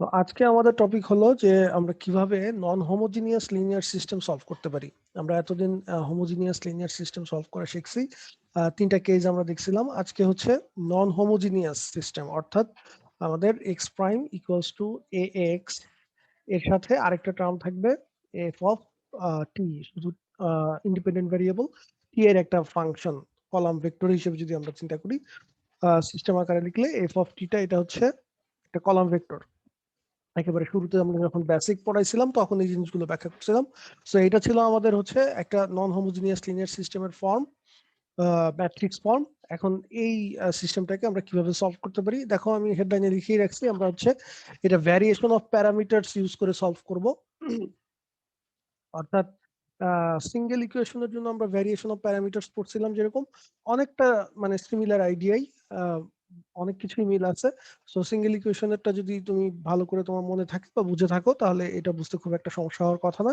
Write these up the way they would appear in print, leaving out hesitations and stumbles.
তো আজকে আমাদের টপিক হলো যে আমরা কিভাবে non homogeneous linear system solve করতে পারি। আমরা এতদিন হোমোজিনিয়াস লিনিয়ার সিস্টেম সলভ করা শিখছি। তিনটা কেস আমরা দেখছিলাম। আজকে হচ্ছে নন হোমোজিনিয়াস সিস্টেম, অর্থাৎ আমাদের x prime equals to A x, এর সাথে আরেকটা টার্ম থাকবে এফ অফ টি, শুধু ইন্ডিপেন্ডেন্ট ভেরিয়েবল টি এর একটা ফাংশন কলাম ভেক্টর হিসেবে যদি আমরা চিন্তা করি, সিস্টেম আকারে লিখলে এফ অফ টিটা এটা হচ্ছে একটা কলাম ভেক্টর। একেবারে শুরুতে আমরা যখন বেসিক পড়াইছিলাম তখন এই জিনিসগুলো ব্যাখ্যা করছিলাম। সো এটা ছিল আমাদের হচ্ছে একটা নন হোমোজিনিয়াস লিনিয়ার সিস্টেমের ফর্ম, ম্যাট্রিক্স ফর্ম। এখন এই সিস্টেমটাকে আমরা কিভাবে সলভ করতে পারি, দেখো আমি হেডলাইনে লিখেই রাখছি। আমরা হচ্ছে এটা ভ্যারিয়েশন অফ প্যারামিটারস ইউজ করে সলভ করব। অর্থাৎ সিঙ্গেল ইকুয়েশনের জন্য আমরা ভ্যারিয়েশন অফ প্যারামিটারস পড়ছিলাম, যেরকম অনেকটা মানে সিমিলার আইডিয়াই, অনেক কিছুই মিল আছে। সো সিঙ্গেল ইকুয়েশনেরটা যদি তুমি ভালো করে তোমার মনে থাকে বা বুঝে থাকো, তাহলে এটা বুঝতে খুব একটা সমস্যা হওয়ার কথা না।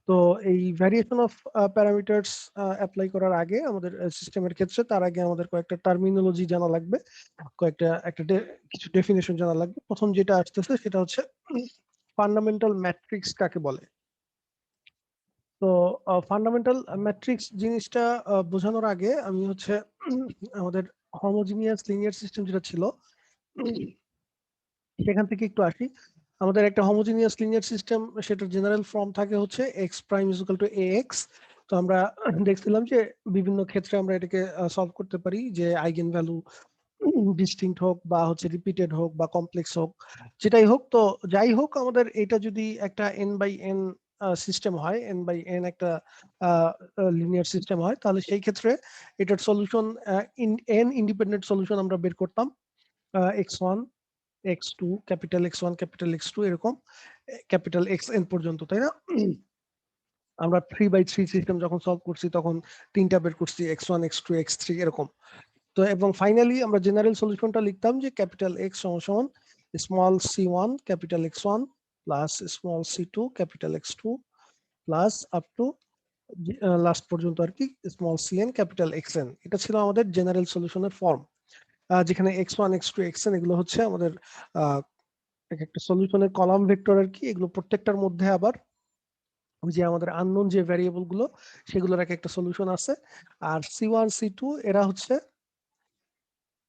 তো এই ভ্যারিয়েশন অফ প্যারামিটারস অ্যাপ্লাই করার আগে আমাদের সিস্টেমের ক্ষেত্রে, তার আগে আমাদের কয়েকটা টার্মিনোলজি জানা লাগবে, কিছু ডেফিনেশন জানা লাগবে। প্রথম যেটা আসতেছে সেটা হচ্ছে ফান্ডামেন্টাল ম্যাট্রিক্স কাকে বলে। তো ফান্ডামেন্টাল ম্যাট্রিক্স জিনিসটা বোঝানোর আগে আমি হচ্ছে আমাদের হোমোজিনিয়াস লিনিয়ার সিস্টেম যেটা ছিল সেখান থেকে একটু আসি। আমাদের একটা হোমোজিনিয়াস লিনিয়ার সিস্টেম, সেটার জেনারেল ফর্ম থাকে হচ্ছে x prime is equal two A x. তো আমরা দেখছিলাম যে বিভিন্ন ক্ষেত্রে আমরা এটাকে সলভ করতে পারি, যে আইগেন ভ্যালু ডিস্টিংক্ট হোক বা হচ্ছে রিপিটেড হোক বা কমপ্লেক্স হোক, যেটাই হোক। তো যাই হোক, আমাদের এটা যদি একটা এন বাই এন সিস্টেম হয়, এন বাই এন একটা লিনিয়ার সিস্টেম হয়, তাহলে সেই ক্ষেত্রে এটার সলিউশন, এন ইন্ডিপেন্ডেন্ট সলিউশন আমরা বের করতাম, X one x two, capital X one capital X two, এরকম ক্যাপিটাল এক্স এন পর্যন্ত, তাই না? আমরা 3/3 সিস্টেম যখন সলভ করছি তখন তিনটা বের করছি, X one x two X three, এরকম। তো এবং ফাইনালি আমরা জেনারেল সলিউশনটা লিখতাম যে ক্যাপিটাল এক্স সমান সমান small C one capital X one plus small C two capital X two plus up to last পর্যন্ত আর কি small C N capital X N. এটা ছিল আমাদের জেনারেল সলিউশনের ফর্ম, যেখানে X one x two x N এগুলো হচ্ছে আমাদের একটা সলিউশনের কলাম ভেক্টর আর কি। এগুলো প্রত্যেকটার মধ্যে আবার ওই যে আমাদের আননোন যে ভ্যারিয়েবল গুলো, সেগুলোর একটা সলিউশন আছে। আর সি ওয়ান সি টু এরা হচ্ছে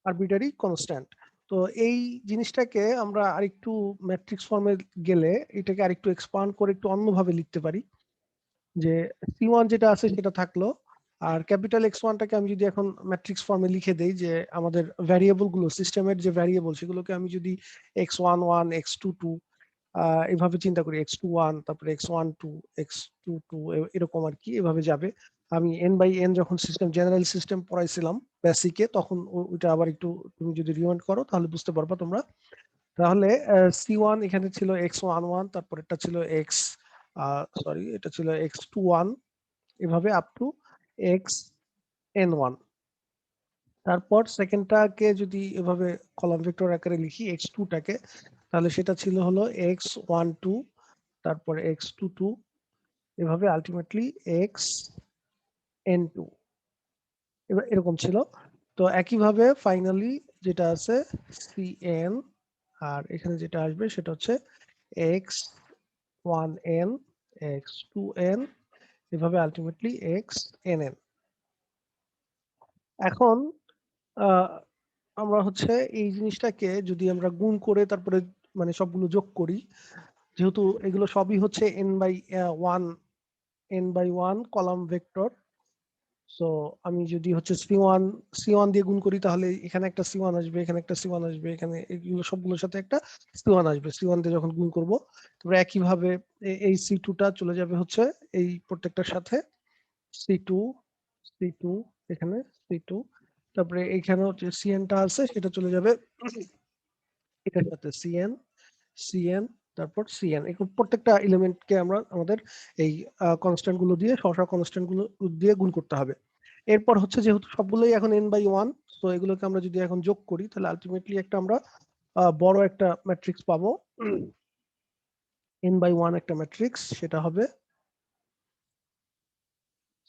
আরবিটারি কনস্ট্যান্ট। তো এই জিনিসটাকে আমরা আরেকটু ম্যাট্রিক্স ফর্মে গেলে এটাকে আরেকটু এক্সপান্ড করে একটু অন্যভাবে লিখতে পারি, যে সি ওয়ান যেটা আছে সেটা থাকলো, আর ক্যাপিটাল এক্স ওয়ানটাকে আমি যদি এখন ম্যাট্রিক্স ফর্মে লিখে দেই, যে আমাদের ভ্যারিয়েবল গুলো, সিস্টেমের যে ভ্যারিয়েবল, সেগুলোকে আমি যদি x one one x two two এইভাবে চিন্তা করি, এক্স টু ওয়ান তারপরে X one two x two two, এরকম আর কি, এভাবে যাবে। আমি এন বাই এন যখন সিস্টেম জেনারেল সিস্টেম পড়াইছিলাম বেসিকে, তখন ওইটা আবার একটু তুমি যদি রিমাইন্ড করো তাহলে বুঝতে পারবা তোমরা। তাহলে সি ওয়ান এখানে ছিল এক্স ওয়ান ওয়ান, তারপর এটা ছিল এক্স, সরি এটা ছিল এক্স টু ওয়ান, এভাবে up to x N one. তারপর সেকেন্ডটাকে যদি এভাবে কলাম ভেক্টর আকারে লিখি, এক্স টুটাকে, তাহলে সেটা ছিল হলো এক্স ওয়ান টু, তারপরে এক্স টু টু, এভাবে আলটিমেটলি এক্স এন টু, এরকম ছিল। তো একইভাবে ফাইনালি যেটা আছে সি এন, আর এখানে যেটা আসবে সেটা হচ্ছে x one n x two n, এভাবে আলটিমেটলি এক্স এন এন। এখন আহ, আমরা হচ্ছে এই জিনিসটাকে যদি আমরা গুণ করে তারপরে মানে সবগুলো যোগ করি, যেহেতু এগুলো সবই হচ্ছে one n by one column vector. So আমি যদি হচ্ছে সি ওয়ান দিয়ে গুণ করি, তাহলে এখানে একটা সি ওয়ান আসবে, এখানে একটা সি ওয়ান আসবে, এখানে এগুলো সবগুলোর সাথে একটা সি ওয়ান আসবে। সি ওয়ান দিয়ে যখন গুণ করব, তারপরে একইভাবে এই সি টুটা চলে যাবে হচ্ছে এই প্রত্যেকটার সাথে, সি টু সি টু, এখানে সি টু, তারপরে এখানে হচ্ছে সিএনটা আছে সেটা চলে যাবে এটার সাথে, সিএন সিএন, তারপর সিএন। এরকম প্রত্যেকটা এলিমেন্টকে আমরা আমাদের এই কনস্ট্যান্ট গুলো দিয়ে, সহসা কনস্ট্যান্ট গুলো দিয়ে গুণ করতে হবে। এরপর হচ্ছে যেহেতু সবগুলোই এখন এন বাই ওয়ান, তো এগুলোকে আমরা যদি এখন যোগ করি, তাহলে আলটিমেটলি একটা আমরা বড় একটা ম্যাট্রিক্স পাবো, এন বাই ওয়ান একটা ম্যাট্রিক্স। সেটা হবে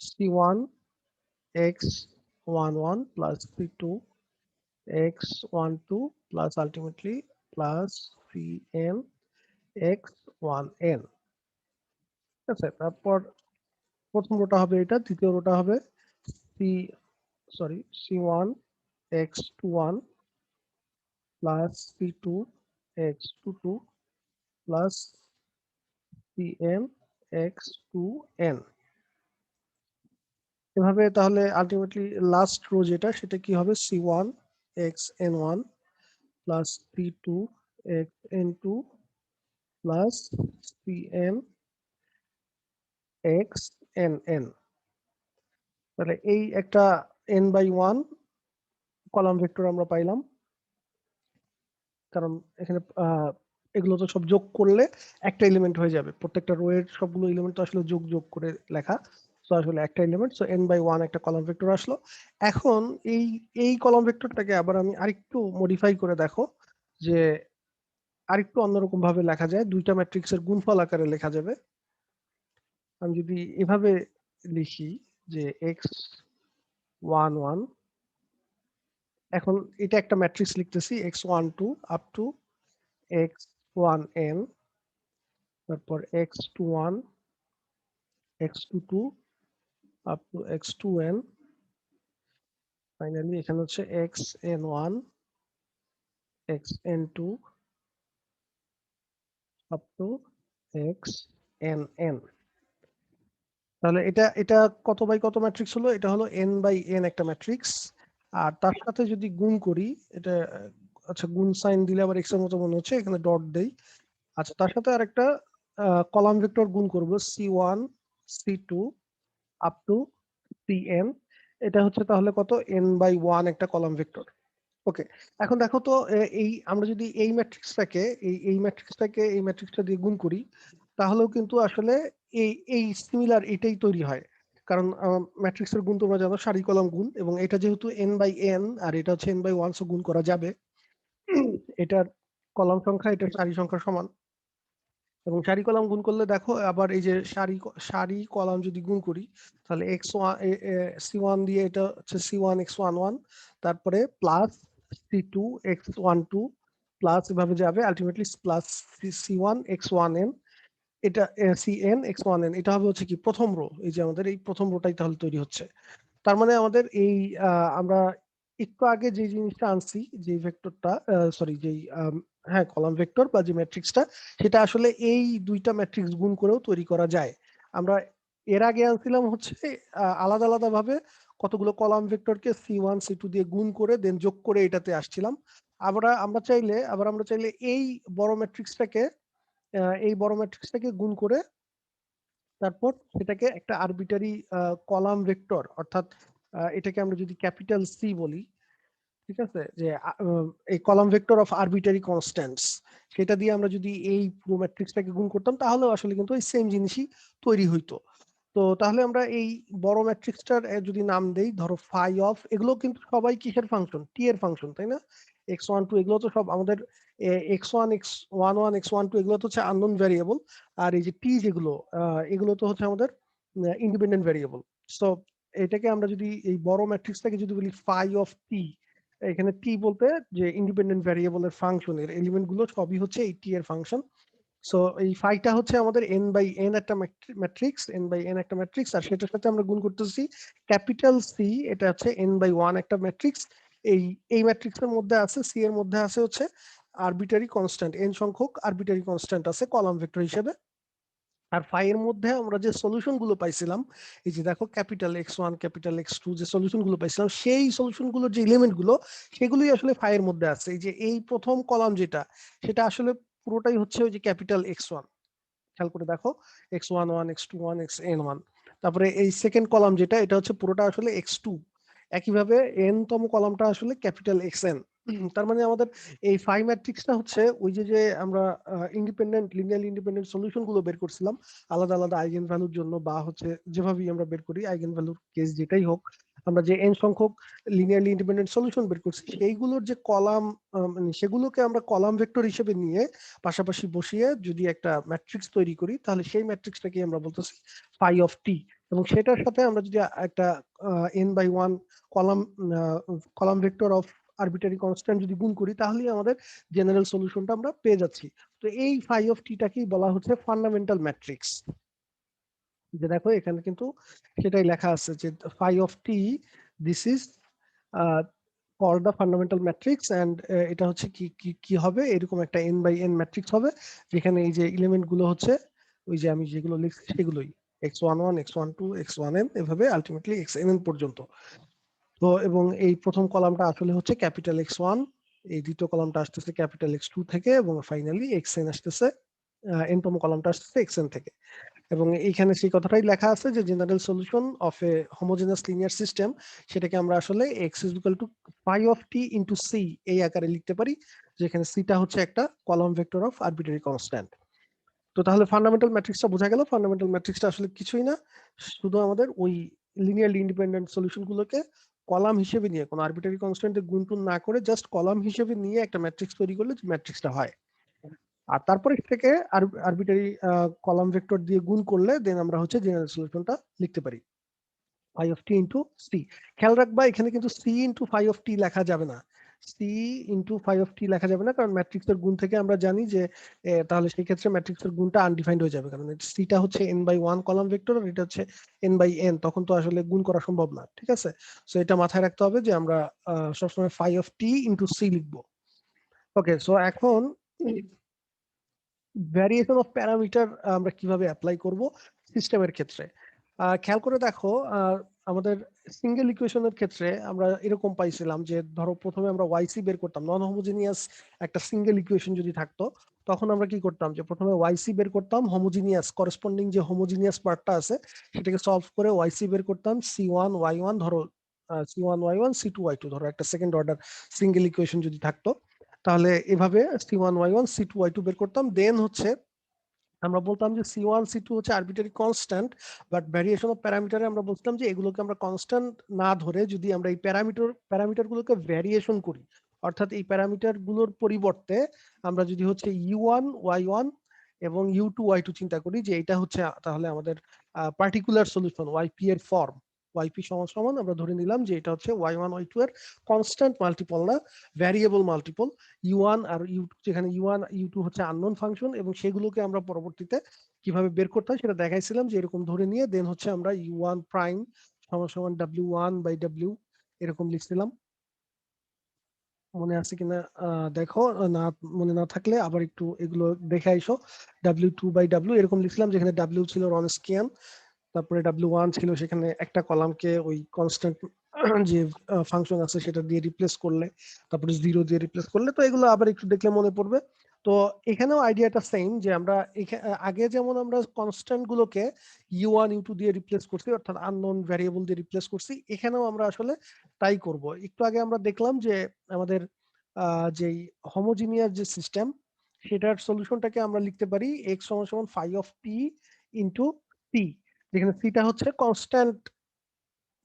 c one x one one plus c two x one two plus ultimately plus Cn x1n, ঠিক আছে। তারপর প্রথম রোটা হবে এটা, দ্বিতীয় রোটা হবে C1 x21 plus C2 x22 plus Cn x2n। এভাবে তাহলে আলটিমেটলি লাস্ট রো যেটা সেটা কি হবে, C1 xn1 plus C2 xn2 plus Cn xnn। তাহলে এই একটা n/1 কলাম ভেক্টর আমরা পাইলাম, কারণ এখানে এগুলো তো সব যোগ করলে একটা এলিমেন্ট হয়ে যাবে। প্রত্যেকটা রো এর সবগুলো এলিমেন্ট তো আসলে যোগ যোগ করে লেখা, তো আসলে একটা এলিমেন্ট, সো n/1 একটা কলাম ভেক্টর আসলো। এখন এই কলাম ভেক্টরটাকে আবার আমি আরেকটু মডিফাই করে দেখো যে আরেকটু অন্যরকম ভাবে লেখা যায়, দুইটা ম্যাট্রিক্সের গুণফল আকারে লেখা যাবে। আমি যদি এভাবে লিখি যে x11, এখন এটা একটা ম্যাট্রিক্স লিখতেছি x12 আপ টু x1n, তারপর x21 x22 up to x2n, finally এখানে হচ্ছে xn1 xn2 up to xnn। তাহলে এটা এটা কত বাই কত ম্যাট্রিক্স হলো, এটা হলো n/n একটা ম্যাট্রিক্স। আর তার সাথে যদি গুণ করি এটা, আচ্ছা গুণ সাইন দিলে আবার এক্স এর মতো মনে হচ্ছে, এখানে ডট দেই। আচ্ছা তার সাথে আরেকটা কলাম ভেক্টর গুণ করব, C1 C2 up to Cn। এটা হচ্ছে তাহলে কত, n/1 একটা কলাম ভেক্টর। ওকে, এখন দেখো তো এই আমরা যদি এই ম্যাট্রিক্সটাকে এই ম্যাট্রিক্সটা দিয়ে গুণ করি, তাহলেও কিন্তু আসলে এই সিমিলার এটাই তৈরি হয়। কারণ ম্যাট্রিক্সের গুণ তোমরা জানো সারি কলাম গুণ, এবং এটা যেহেতু n/n আর এটা হচ্ছে n/1, সো গুণ করা যাবে। এটার কলাম সংখ্যা এটার সারি সংখ্যা সমান, এবং সারি কলাম গুণ করলে দেখো আবার এই যে সারি কলাম যদি গুণ করি, তাহলে C1 দিয়ে এটা হচ্ছে C1 x11, তারপরে প্লাস C2 x12 প্লাস এভাবে যাবে আলটিমেটলি প্লাস C1 x1n, এটা Cn x1n। এটা হবে হচ্ছে কি প্রথম রো, এই যে আমাদের এই প্রথম রোটাই তাহলে তৈরি হচ্ছে। তার মানে আমাদের এই আমরা একটু আগে যে জিনিসটা আনছি, যে ভেক্টরটা, সরি যেই হ্যাঁ কলাম ভেক্টর বা যে ম্যাট্রিক্সটা, সেটা আসলে এই দুইটা ম্যাট্রিক্স গুণ করেও তৈরি করা যায়। আমরা এর আগে আনছিলাম হচ্ছে আলাদা আলাদা ভাবে কতগুলো কলাম ভেক্টরকে C1 C2 দিয়ে গুণ করে দেন যোগ করে এটাতে আসছিলাম। আমরা চাইলে এই বড় ম্যাট্রিক্সটাকে গুণ করে তারপর সেটাকে একটা আরবিটারি কলাম ভেক্টর, অর্থাৎ এটাকে আমরা যদি ক্যাপিটাল সি বলি, ঠিক আছে, যে এই column vector of arbitrary constants, সেটা দিয়ে আমরা যদি এই পুরো ম্যাট্রিক্সটাকে গুণ করতাম, তাহলে আসলে কিন্তু এই সেম জিনিসই তৈরি হইতো। তো তাহলে আমরা এই বড় ম্যাট্রিক্সটার যদি নাম দেই, ধরো ফাই অফ, এগুলো কিন্তু সবাই কিসের ফাংশন, টি এর ফাংশন, তাই না? x12 এগুলো তো সব আমাদের x1 x11 x12 এগুলো তো হচ্ছে আননোন ভ্যারিয়েবল, আর এই যে টি যেগুলো এগুলো তো হচ্ছে আমাদের ইন্ডিপেন্ডেন্ট ভ্যারিয়েবল। সো এটাকে আমরা যদি এই বড় ম্যাট্রিক্সটাকে যদি বলি ফাই অফ টি, এখানে টি বলতে যে ইন্ডিপেন্ডেন্ট ভ্যারিয়েবলের ফাংশনের এলিমেন্ট গুলো সবই হচ্ছে এই টি এর ফাংশন। সো এই ফাইটা হচ্ছে আমাদের n/n একটা ম্যাট্রিক্স, আর সেটার সাথে আমরা গুণ করতেছি ক্যাপিটাল সি, এটা হচ্ছে n/1 একটা ম্যাট্রিক্স। এই ম্যাট্রিক্সের মধ্যে আছে, সি এর মধ্যে আছে হচ্ছে আরবিটারি কনস্ট্যান্ট, n সংখ্যক আরবিটারি কনস্ট্যান্ট আছে কলাম ভেক্টর হিসেবে। আর ফাই এর মধ্যে আমরা যে সলিউশন গুলো পাইছিলাম, এই যে দেখো ক্যাপিটাল x1 ক্যাপিটাল x2 যে সলিউশন গুলো পাইছিলাম, সেই সলিউশন গুলোর যে এলিমেন্ট গুলো সেগুলোই আসলে ফাই এর মধ্যে আছে। এই যে এই প্রথম কলাম যেটা, সেটা আসলে পুরোটাই হচ্ছে ওই যে ক্যাপিটাল x1, খেয়াল করে দেখো x11 x21 xn1। তারপরে এই সেকেন্ড কলাম যেটা, এটা হচ্ছে পুরোটা আসলে x2। একইভাবে n তম কলামটা আসলে ক্যাপিটাল xn। তার মানে আমাদের এই ফাই ম্যাট্রিক্সটা হচ্ছে ওই যে যে আমরা লিনিয়ারলি ইন্ডিপেন্ডেন্ট সলিউশন গুলো বের করছিলাম আলাদা আলাদা আইগেন ভ্যালুর জন্য, বা হচ্ছে যেভাবেই আমরা বের করি আইগেন ভ্যালুর কেস যেটাই হোক, আমরা যে n সংখ্যক লিনিয়ারলি ইন্ডিপেন্ডেন্ট সলিউশন বের করছি, সেইগুলোর যে কলাম, মানে সেগুলোকে আমরা কলাম ভেক্টর হিসেবে নিয়ে পাশাপাশি বসিয়ে যদি একটা ম্যাট্রিক্স তৈরি করি, তাহলে সেই ম্যাট্রিক্সটাকে আমরা বলতেছি ফাই অফ টি। এবং সেটার সাথে আমরা যদি একটা n/1 column column vector of arbitrary constant যদি গুণ করি তাহলেই আমাদের জেনারেল সলিউশনটা আমরা পেয়ে যাচ্ছি। তো এই ফাই অফ টিটাকেই বলা হচ্ছে ফান্ডামেন্টাল ম্যাট্রিক্স। যে দেখো এখানে কিন্তু সেটাই লেখা আছে যে phi of t this is called the fundamental matrix, and এটা হচ্ছে কি কি কি হবে, এরকম একটা n বাই n ম্যাট্রিক্স হবে যেখানে এই যে এলিমেন্ট গুলো হচ্ছে ওই যে আমি যেগুলো লিখছি সেগুলোই x11 x12 x1n এভাবে আলটিমেটলি xnn পর্যন্ত। তো এবং এই প্রথম কলামটা আসলে হচ্ছে ক্যাপিটাল X1, এই দ্বিতীয় কলামটা আসতেছে ক্যাপিটাল X2 থেকে, এবং ফাইনালি xn আসতেছে nতম কলামটা আসতেছে xn থেকে। এবং এইখানে সেই কথাটাই লেখা আছে যে general solution of a homogeneous linear system, সেটাকে আমরা আসলে x is equal to phi of t into c এই আকারে লিখতে পারি, যেখানে সিটা হচ্ছে একটা column vector of arbitrary constant. তো তাহলে ফান্ডামেন্টাল ম্যাট্রিক্সটা বোঝা গেল। ফান্ডামেন্টাল ম্যাট্রিক্সটা আসলে কিছুই না, শুধু আমাদের ওই লিনিয়ারলি ইন্ডিপেন্ডেন্ট সলিউশন গুলোকে কলাম হিসেবে নিয়ে কোনো আরবিটারি কনস্ট্যান্টে গুণটুন না করে জাস্ট কলাম হিসেবে নিয়ে একটা ম্যাট্রিক্স তৈরি করলে ম্যাট্রিক্সটা হয়। আর তারপরে থেকে আরবিটারি কলাম ভেক্টর দিয়ে গুণ করলে দেন আমরা হচ্ছে জেনারেল সলিউশনটা লিখতে পারি phi of t into c. খেয়াল রাখবা এখানে কিন্তু c into phi of t লেখা যাবে না, c into phi of t লেখা যাবে না, কারণ ম্যাট্রিক্সের গুণ থেকে আমরা জানি যে তাহলে সেই ক্ষেত্রে ম্যাট্রিক্সের গুণটা আনডিফাইন্ড হয়ে যাবে, কারণ সিটা হচ্ছে n by one column vector আর এটা হচ্ছে n বাই n, তখন তো আসলে গুণ করা সম্ভব না। ঠিক আছে, সো এটা মাথায় রাখতে হবে যে আমরা সবসময় phi of t into c লিখবো। ওকে, সো এখন ভ্যারিয়েশন অফ প্যারামিটার আমরা কিভাবে অ্যাপ্লাই করব সিস্টেমের ক্ষেত্রে। খেয়াল করে দেখো আমাদের সিঙ্গেল ইকুয়েশনের ক্ষেত্রে আমরা এরকম পাইছিলাম যে ধরো প্রথমে আমরা ওয়াইসি বের করতাম, নন হোমোজিনিয়াস একটা সিঙ্গেল ইকুয়েশন যদি থাকতো তখন আমরা কি করতাম যে প্রথমে ওয়াইসি বের করতাম, হোমোজিনিয়াস করেসপন্ডিং যে হোমোজিনিয়াস পার্টটা আছে সেটাকে সলভ করে ওয়াইসি বের করতাম, C1 Y1 ধরো, C1 Y1 C2 Y2 ধরো একটা সেকেন্ড অর্ডার সিঙ্গেল ইকুয়েশন যদি থাকতো, তাহলে এভাবে C1 Y1 C2 Y2 বের করতাম। দেন হচ্ছে আমরা বলতাম যে C1 C2 হচ্ছে arbitrary constant, but variation of প্যারামিটারে আমরা বলতাম যে এগুলোকে আমরা কনস্ট্যান্ট না ধরে যদি আমরা এই প্যারামিটার গুলোকে ভ্যারিয়েশন করি, অর্থাৎ এই প্যারামিটার গুলোর পরিবর্তে আমরা যদি হচ্ছে U1 Y1 এবং U2 Y2 চিন্তা করি যে এটা হচ্ছে তাহলে আমাদের পার্টিকুলার সলিউশন ওয়াইপি এর ফর্ম, ওয়াইপি সমান সমান আমরা ধরে নিলাম যে এটা হচ্ছে Y1 Y2 এর কনস্ট্যান্ট মাল্টিপল না ভ্যারিয়েবল মাল্টিপল, U1 আর U2, যেখানে U1 U2 হচ্ছে আননোন ফাংশন, এবং সেগুলোকে আমরা পরবর্তীতে কিভাবে বের করতে হয় সেটা দেখাইছিলাম যে এরকম ধরে নিয়ে দেন হচ্ছে আমরা U1 প্রাইম সমান সমান W1/W এরকম লিখছিলাম। মনে আছে কিনা দেখো, না মনে না থাকলে আবার একটু এগুলো দেখে আইসো। W2/W এরকম লিখছিলাম, যেখানে W ছিল রনস্কিয়ান, তারপরে W1 ছিল সেখানে একটা কলামকে ওই কনস্ট্যান্ট যে ফাংশন আছে সেটা দিয়ে রিপ্লেস করলে, তারপরে 0 দিয়ে রিপ্লেস করলে, তো এগুলো আবার একটু দেখলে মনে পড়বে। তো এখানেও আইডিয়াটা সেম, যে আমরা আগে যেমন আমরা কনস্ট্যান্ট গুলোকে U1 U2 দিয়ে রিপ্লেস করছি, অর্থাৎ আননোন ভ্যারিয়েবল দিয়ে রিপ্লেস করছি, এখানেও আমরা আসলে তাই করব। একটু আগে আমরা দেখলাম যে আমাদের যেই হোমোজিনিয়াস যে সিস্টেম সেটার সলিউশনটাকে আমরা লিখতে পারি x সমান সমান phi of t into t, যেখানে সিটা হচ্ছে কনস্ট্যান্ট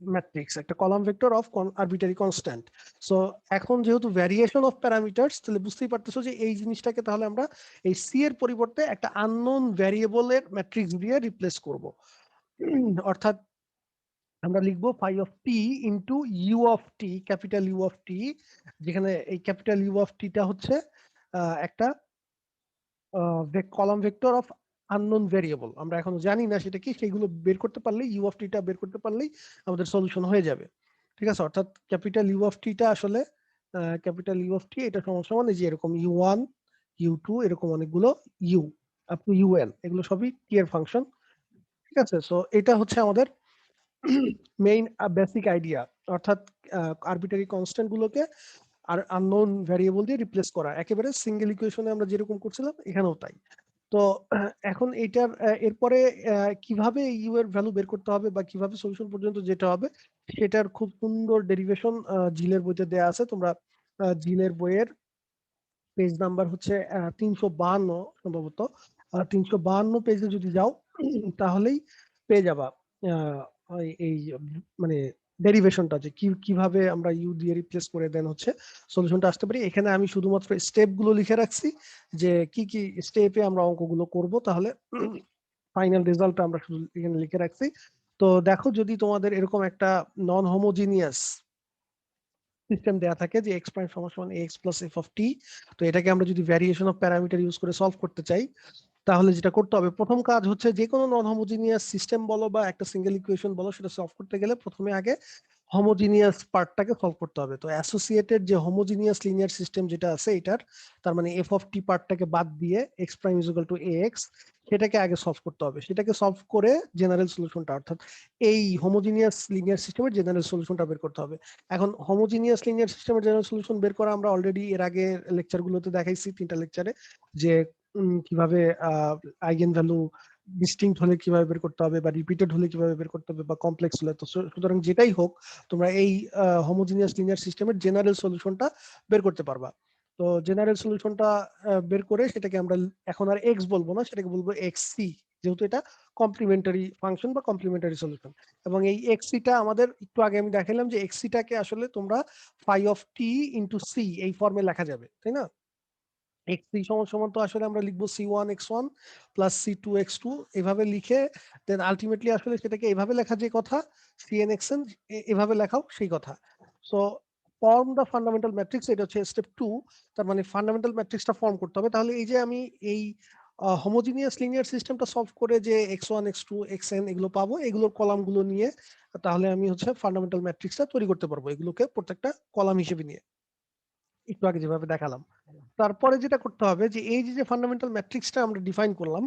ম্যাট্রিক্স, একটা column vector of arbitrary constant. So এখন যেহেতু ভ্যারিয়েশন অফ প্যারামিটারস, তাহলে বুঝতেই পারতেছো যে এই জিনিসটাকে তাহলে আমরা এই সি এর পরিবর্তে একটা আননোন ভ্যারিয়েবলের ম্যাট্রিক্স দিয়ে রিপ্লেস করব। অর্থাৎ আমরা লিখবো phi of t into u of t, capital U of t, যেখানে এই ক্যাপিটাল ইউ অফ টিটা হচ্ছে একটা column vector of unknown variable, আমরা এখনো জানি না সেটা কি, সেগুলো বের করতে পারলেই ইউ অফ টিটা বের করতে পারলেই আমাদের সলিউশন হয়ে যাবে। ঠিক আছে, অর্থাৎ ক্যাপিটাল ইউ অফ টিটা আসলে ক্যাপিটাল ইউ অফ টি এটা সমান সমান এই যে এরকম U1 U2 এরকম অনেকগুলো ইউ আপ টু UN, এগুলো সবই টি এর ফাংশন। ঠিক আছে, সো এটা হচ্ছে আমাদের মেইন বেসিক আইডিয়া, অর্থাৎ আরবিটারি কনস্ট্যান্ট গুলোকে আর আননোন ভ্যারিয়েবল দিয়ে রিপ্লেস করা, একেবারে সিঙ্গেল ইকুয়েশনে আমরা যেরকম করছিলাম এখানেও তাই। তো এখন এইটার এরপরে কিভাবে ইউ এর ভ্যালু বের করতে হবে বা কিভাবে সলিউশন পর্যন্ত যেতে হবে সেটার খুব সুন্দর ডেরিভেশন জিলের বইতে দেয়া আছে। তোমরা জিলের বইয়ের পেজ নাম্বার হচ্ছে 352 সম্ভবত, 352 পেজে যদি যাও তাহলেই পেয়ে যাবা এই মানে ডেরিভেশনটা, যে কিভাবে আমরা ইউ দিয়ে রিপ্লেস করে দেন হচ্ছে সলিউশনটা আসতে পারি। এখানে আমি শুধুমাত্র স্টেপ গুলো লিখে রাখছি যে কি কি স্টেপে আমরা অঙ্কগুলো করব, তাহলে ফাইনাল রেজাল্টটা আমরা শুধু এখানে লিখে রাখছি। তো দেখো যদি তোমাদের এরকম একটা নন হোমোজিনিয়াস সিস্টেম দেয়া থাকে যে x প্রাইম সমান সমান ax plus f of t। তো এটাকে আমরা যদি ভ্যারিয়েশন অফ প্যারামিটার ইউজ করে সলভ করতে চাই, তাহলে যেটা করতে হবে, প্রথম কাজ হচ্ছে যে কোনো নন হোমোজিনিয়াস সিস্টেম বলো বা একটা সিঙ্গেল ইকুয়েশন বলো, সেটা সলভ করতে গেলে প্রথমে আগে হোমোজিনিয়াস পার্টটাকে সলভ করতে হবে। তো অ্যাসোসিয়েটেড যে হোমোজিনিয়াস লিনিয়ার সিস্টেম যেটা আছে এটার, তার মানে এফ অফ টি পার্টটাকে বাদ দিয়ে x prime is equal two A x, সেটাকে আগে সলভ করতে হবে। সেটাকে সলভ করে জেনারেল সলিউশনটা, অর্থাৎ এই হোমোজিনিয়াস লিনিয়ার সিস্টেমের জেনারেল সলিউশনটা বের করতে হবে। এখন হোমোজিনিয়াস লিনিয়ার সিস্টেমের জেনারেল সলিউশন বের করা আমরা অলরেডি এর আগে লেকচারগুলোতে দেখাইছি, 3টা লেকচারে, যে কিভাবে আইগেন ভ্যালু ডিস্টিংক্ট হলে কিভাবে বের করতে হবে, বা রিপিটেড হলে কিভাবে বের করতে হবে, বা কমপ্লেক্স হলে। তো সুতরাং যেটাই হোক, তোমরা এই হোমোজিনিয়াস লিনিয়ার সিস্টেমের জেনারেল সলিউশনটা বের করতে পারবা। তো জেনারেল সলিউশনটা বের করে সেটাকে আমরা এখন আর এক্স বলবো না, সেটাকে বলবো এক্স সি, যেহেতু এটা কমপ্লিমেন্টারি ফাংশন বা কমপ্লিমেন্টারি সলিউশন। এবং এই এক্স সিটা আমাদের একটু আগে আমি দেখালাম যে এক্স সিটাকে আসলে তোমরা phi of t into c এই ফর্মে লেখা যাবে, তাই না? এক্স থ্রি সমান সমান তো আসলে আমরা লিখবো c one x one plus c two x two, এভাবে লিখে দেন আলটিমেটলি আসলে সেটাকে এভাবে লেখা যে কথা, সি এন এক্স এন এভাবে লেখাও সেই কথা। So form the fundamental matrix, এটা হচ্ছে স্টেপ 2। তার মানে ফান্ডামেন্টাল ম্যাট্রিক্সটা ফর্ম করতে হবে। তাহলে এই যে আমি এই হোমোজিনিয়াস লিনিয়ার সিস্টেমটা সলভ করে যে x one x two x N এগুলো পাবো, এগুলোর কলামগুলো নিয়ে তাহলে আমি হচ্ছে ফান্ডামেন্টাল ম্যাট্রিক্সটা তৈরি করতে পারবো, এগুলোকে প্রত্যেকটা কলাম হিসেবে নিয়ে, একটু আগে যেভাবে দেখালাম। তারপরে যেটা করতে হবে যে এই যে ফান্ডামেন্টাল ম্যাট্রিক্সটা আমরা ডিফাইন করলাম,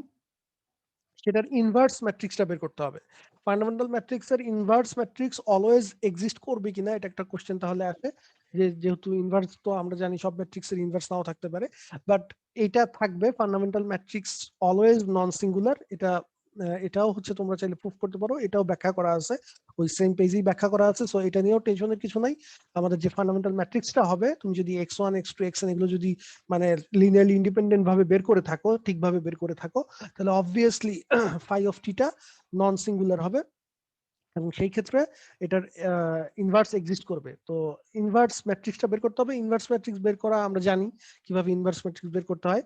সেটার ইনভার্স ম্যাট্রিক্সটা বের করতে হবে। ফান্ডামেন্টাল ম্যাট্রিক্সের ইনভার্স ম্যাট্রিক্স অলওয়েজ এক্সিস্ট করবে কিনা, এটা একটা কোশ্চেন তাহলে আসে। যে যেহেতু ইনভার্স, তো আমরা জানি সব ম্যাট্রিক্সের ইনভার্স নাও থাকতে পারে, বাট এটা থাকবে fundamental matrix always non singular. এটাও হচ্ছে তোমরা চাইলে প্রুফ করতে পারো, এটাও ব্যাখ্যা করা আছে, ওই সেম পেজেই ব্যাখ্যা করা আছে। সো এটা নিয়েও টেনশনের কিছু নাই। আমাদের যে ফান্ডামেন্টাল ম্যাট্রিক্সটা হবে, তুমি যদি x one x two x N এগুলো যদি মানে লিনিয়ারলি ইন্ডিপেন্ডেন্ট ভাবে বের করে থাকো, ঠিকভাবে বের করে থাকো, তাহলে অবভিয়াসলি ফাই অফ টিটা নন সিঙ্গুলার হবে, এবং সেই ক্ষেত্রে এটার ইনভার্স এক্সিস্ট করবে। তো ইনভার্স ম্যাট্রিক্সটা বের করতে হবে। ইনভার্স ম্যাট্রিক্স বের করা আমরা জানি কিভাবে ইনভার্স ম্যাট্রিক্স বের করতে হয়।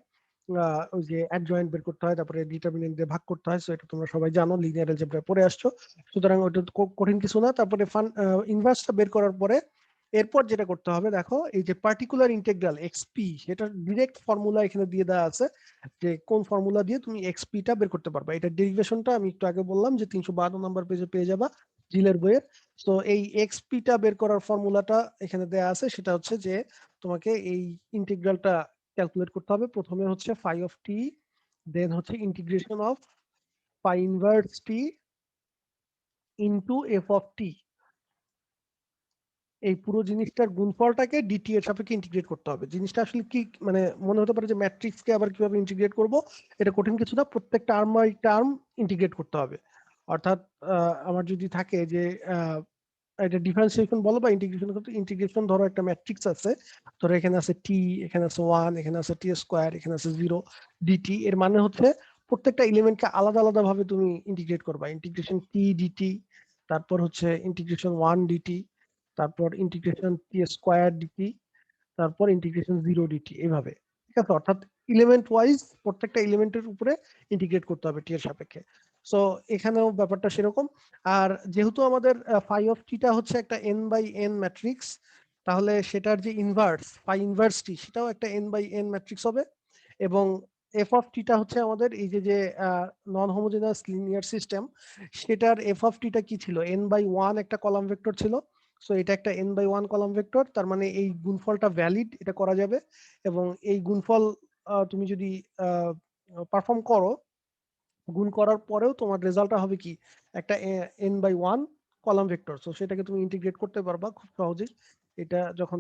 ওই যে অ্যাডজয়েন্ট বের করতে হয়, তারপরে ডিটারমিনেন্ট দিয়ে ভাগ করতে হয়। সো এটা তোমরা সবাই জানো, লিনিয়ার অ্যালজেব্রায় পড়ে আসছো, সুতরাং ওটা কঠিন কিছু না। তারপরে ইনভার্সটা বের করার পরে এরপর যেটা করতে হবে, দেখো এই যে পার্টিকুলার ইন্টিগ্রাল এক্সপি, সেটার ডিরেক্ট ফর্মুলা এখানে দিয়ে দেওয়া আছে, যে কোন ফর্মুলা দিয়ে তুমি এক্সপিটা বের করতে পারবা। এটা ডেরিভেশনটা আমি একটু আগে বললাম যে 312 নম্বর পেজে পেয়ে যাবা জিলের বইয়ের। তো এই এক্সপিটা বের করার ফর্মুলাটা এখানে দেয়া আছে, সেটা হচ্ছে যে তোমাকে এই ইন্টিগ্রালটা ক্যালকুলেট করতে হবে। প্রথমে হচ্ছে ফাই অফ টি, দেন হচ্ছে integration of phi inverse t into f of t. এই পুরো জিনিসটার গুণফলটাকে ডিটি এর সাপেক্ষে ইন্টিগ্রেট করতে হবে। জিনিসটা আসলে কি, মানে মনে হতে পারে যে ম্যাট্রিক্সকে আবার কিভাবে ইন্টিগ্রেট করব, এটা কঠিন কিছু না। প্রত্যেক টার্ম বাই টার্ম ইন্টিগ্রেট করতে হবে। অর্থাৎ আমার যদি থাকে যে এটা ডিফারেন্সিয়েশন বলো বা ইন্টিগ্রেশন করতে, ইন্টিগ্রেশন ধরো একটা ম্যাট্রিক্স আছে, ধরো এখানে আছে টি, এখানে আছে ওয়ান, এখানে আছে টি স্কোয়ার, এখানে আছে জিরো ডিটি। এর মানে হচ্ছে প্রত্যেকটা এলিমেন্টকে আলাদা আলাদা ভাবে তুমি ইন্টিগ্রেট করবা। ইন্টিগ্রেশন টি ডিটি, তারপর হচ্ছে ইন্টিগ্রেশন ওয়ান ডিটি, তারপর ইন্টিগ্রেশন টি স্কোয়ার ডিটি, তারপর ইন্টিগ্রেশন জিরো ডিটি, এইভাবে। ঠিক আছে? অর্থাৎ এলিমেন্ট ওয়াইজ প্রত্যেকটা এলিমেন্টের উপরে ইন্টিগ্রেট করতে হবে টি এর সাপেক্ষে। সো এখানেও ব্যাপারটা সেরকম। আর যেহেতু আমাদের ফাই অফ টিটা হচ্ছে একটা এন বাই এন ম্যাট্রিক্স, তাহলে সেটার যে ইনভার্স ফাই ইনভার্স টি, সেটাও একটা এন বাই এন ম্যাট্রিক্স হবে। এবং এফ অফ টিটা হচ্ছে আমাদের এই যে যে নন হোমোজেনাস লিনিয়ার সিস্টেম, সেটার এফ অফ টিটা কি ছিল, এন বাই ওয়ান একটা কলাম ভেক্টর ছিল। সো এটা একটা n by one column vector, তার মানে এই গুণফলটা ভ্যালিড, এটা করা যাবে। এবং এই গুণফল তুমি যদি পারফর্ম করো, গুণ করার পরেও তোমার রেজাল্টটা হবে কি, একটা n by one column vector. So সেটাকে তুমি ইন্টিগ্রেট করতে পারবা খুব সহজেই। এটা যখন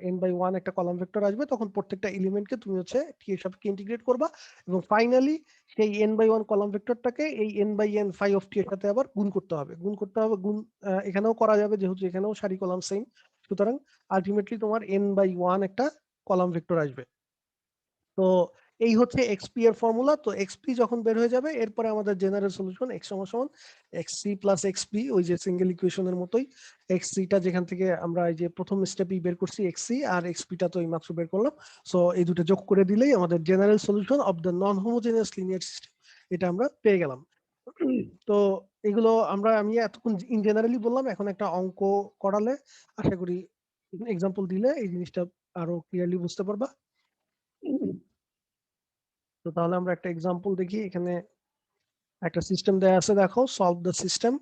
এন বাই ওয়ান একটা কলাম ভেক্টর আসবে, তখন প্রত্যেকটা এলিমেন্টকে তুমি হচ্ছে টি এর সাপেক্ষে ইন্টিগ্রেট করবা, এবং ফাইনালি সেই এন বাই ওয়ান কলাম ভেক্টরটাকে এই n by n phi of t এর সাথে আবার গুণ করতে হবে। গুণ এখানেও করা যাবে, যেহেতু এখানেও সারি কলাম সেম। সুতরাং আলটিমেটলি তোমার এন বাই ওয়ান একটা কলাম ভেক্টর আসবে। তো এই হচ্ছে এক্সপি এর ফর্মুলা। তো এক্সপি যখন বের হয়ে যাবে, এরপরে আমাদের জেনারেল সলিউশন এক্স সমান সমান এক্সসি প্লাস এক্সপি, ওই যে সিঙ্গেল ইকুয়েশনের মতোই। এক্সসিটা যেখান থেকে আমরা এই যে প্রথম স্টেপই বের করছি এক্সসি, আর এক্সপিটা তো এই মাত্র বের করলাম। সো এই দুটো যোগ করে দিলেই আমাদের general solution of the non homogeneous linear system, এটা আমরা পেয়ে গেলাম। তো এগুলো আমি এতক্ষণ ইন জেনারেলি বললাম, এখন একটা অঙ্ক করালে আশা করি এক্সাম্পল দিলে এই জিনিসটা আরো ক্লিয়ারলি বুঝতে পারবা। তো তাহলে আমরা একটা এক্সাম্পল দেখি। এখানে একটা সিস্টেম দেয়া আছে, দেখো সলভ দ্য সিস্টেম।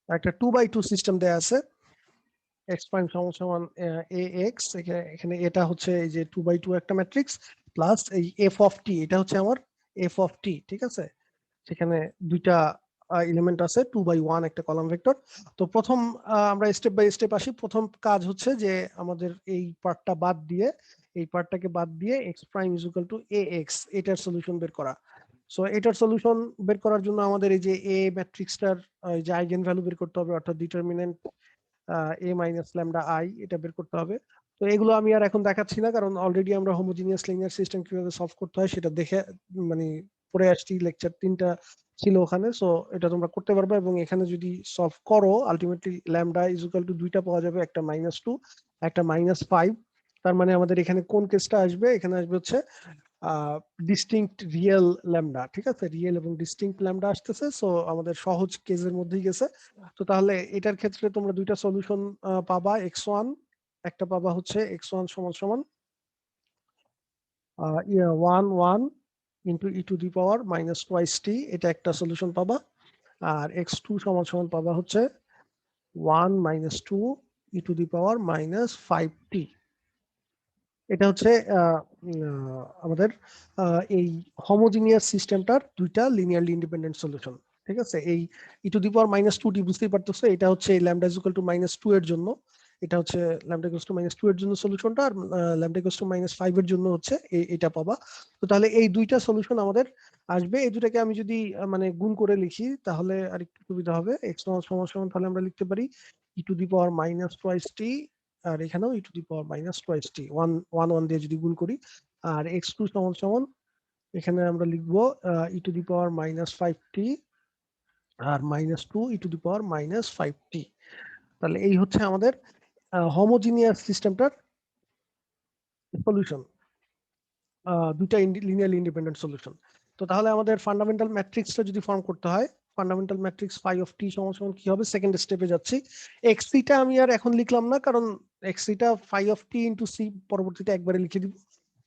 একটা 2x2 সিস্টেম দেয়া আছে, এক্স প্রাইম সমান সমান এ এক্স। এখানে এটা হচ্ছে এই যে 2x2 একটা ম্যাট্রিক্স, প্লাস এই এফ অফ টি, এটা হচ্ছে আমার এফ অফ টি, ঠিক আছে। সেখানে দুইটা এলিমেন্ট আছে, 2x1 একটা কলাম ভেক্টর। তো প্রথম আমরা স্টেপ বাই স্টেপ আসি। প্রথম কাজ হচ্ছে যে আমাদের এই পার্টটা বাদ দিয়ে, এই পার্টটাকে বাদ দিয়ে x prime is equal two A x, এটার সলিউশন বের করা। সো এটার সলিউশন বের করার জন্য আমাদের এই যে এ ম্যাট্রিক্সটার যে আইগেন ভ্যালু বের করতে হবে, অর্থাৎ determinant A minus lambda I, এটা বের করতে হবে। তো এগুলো আমি আর এখন দেখাচ্ছি না, কারণ অলরেডি আমরা হোমোজিনিয়াস লিনিয়ার সিস্টেম কিভাবে সলভ করতে হয় সেটা দেখে মানে পড়ে আসছি, লেকচার 3টা ছিল ওখানে। সো এটা তোমরা করতে পারবে, এবং এখানে যদি সলভ করো ultimately lambda is equal two দুইটা পাওয়া যাবে, একটা -2 একটা -5। তার মানে আমাদের এখানে কোন কেসটা আসবে, এখানে আসবে হচ্ছে ডিস্টিংক্ট রিয়েল ল্যামডা, ঠিক আছে। রিয়েল এবং ডিস্টিংক্ট ল্যামডা আসতেছে, সো আমাদের সহজ কেসের মধ্যেই গেছে। তো তাহলে এটার ক্ষেত্রে তোমরা দুইটা সলিউশন পাবা, x1 একটা পাবা হচ্ছে x1 সমান সমান 1 into e to the power minus twice t, এটা একটা সলিউশন পাবা। আর x2 সমান সমান পাবা হচ্ছে 1 - 2 ই টু দি পাওয়ার -5t। এটা হচ্ছে আমাদের এই হোমোজিনিয়াস সিস্টেমটার দুইটা লিনিয়ারলি ইন্ডিপেন্ডেন্ট সলিউশন, ঠিক আছে। এই ই টু দি পাওয়ার -2t বুঝতেই পারতেছো, এটা হচ্ছে ল্যামডা ইজ ইকুয়াল টু -2 এর জন্য, এটা হচ্ছে ল্যামডা ইকুয়ালস টু -2 এর জন্য সলিউশনটা, আর ল্যামডা ইকুয়ালস টু -5 এর জন্য হচ্ছে এটা পাবা। তো তাহলে এই দুইটা সলিউশন আমাদের আসবে। এই দুটাকে আমি যদি মানে গুণ করে লিখি তাহলে আরেকটু সুবিধা হবে। x1 সমান সমান তাহলে আমরা লিখতে পারি ই টু দি পাওয়ার -2t, আর এখানেও ই টু দি পাওয়ার -2t, 1 দিয়ে যদি গুণ করি। আর x2 সমান সমান এখানে আমরা লিখবো ই to the power -5t R -2 E to the power -5t। তাহলে এই হচ্ছে আমাদের হোমোজিনিয়াস সিস্টেমটার সলিউশন, দুইটা লিনিয়ারলি ইন্ডিপেন্ডেন্ট সলিউশন। তো তাহলে আমাদের ফান্ডামেন্টাল ম্যাট্রিক্সটা যদি ফর্ম করতে হয়, ফান্ডামেন্টাল ম্যাট্রিক্স ফাই অফ টি সমান সমান কি হবে, সেকেন্ড স্টেপে যাচ্ছি। এক্সিটা আমি আর এখন লিখলাম না, কারণ এক্সিটা phi of t into c পরবর্তীতে একবারে লিখে দিব,